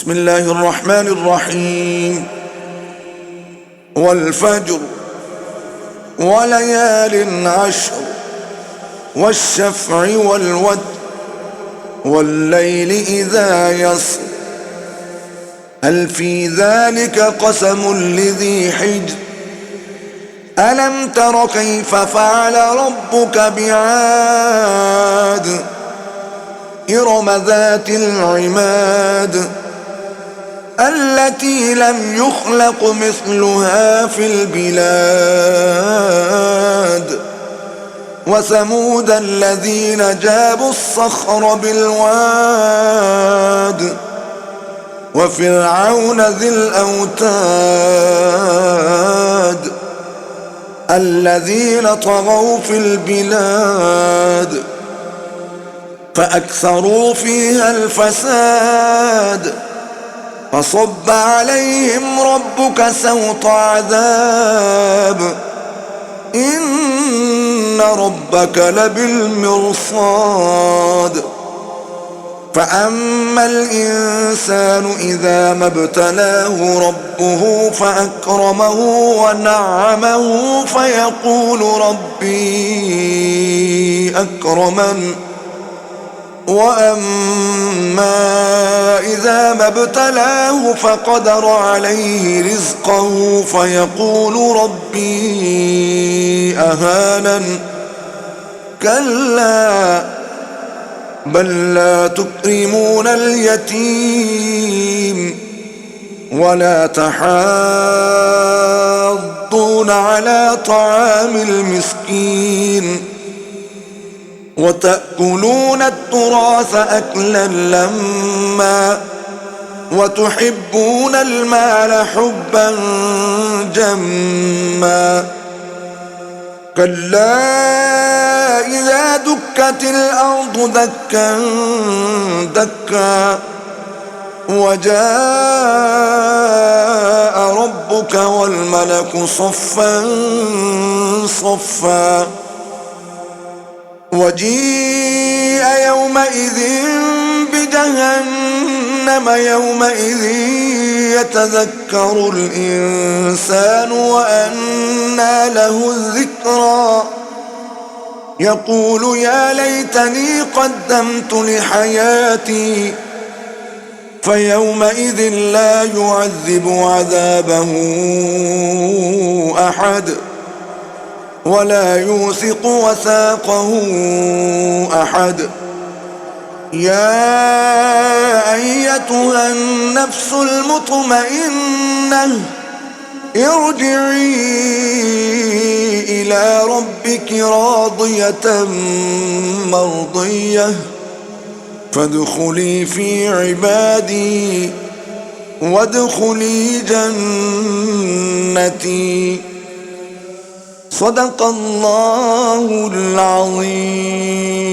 بسم الله الرحمن الرحيم. والفجر وليال عشر والشفع والوتر والليل إذا يسر هل في ذلك قسم لذي حجر ألم تر كيف فعل ربك بعاد إرم ذات العماد التي لم يخلق مثلها في البلاد وثمود الذين جابوا الصخر بالواد وفرعون ذي الأوتاد الذين طغوا في البلاد فأكثروا فيها الفساد فصب عليهم ربك سوط عذاب إن ربك لبالمرصاد فأما الإنسان إذا ما ابتلاه ربه فأكرمه ونعمه فيقول ربي أكرمن وأما إذا ما ابتلاه فقدر عليه رزقه فيقول ربي أهانن كلا بل لا تكرمون اليتيم ولا تحاضون على طعام المسكين وتأكلون التراث أكلا لما وتحبون المال حبا جما كلا إذا دكت الأرض دكا دكا وجاء ربك والملك صفا صفا وجيء يومئذ بجهنم يومئذ يتذكر الإنسان وأنى له الذكرى يقول يا ليتني قدمت لحياتي فيومئذ لا يعذب عذابه أحد ولا يوثق وثاقه أحد يا أيتها النفس المطمئنة ارجعي إلى ربك راضية مرضية فادخلي في عبادي وادخلي جنتي صدق الله العظيم.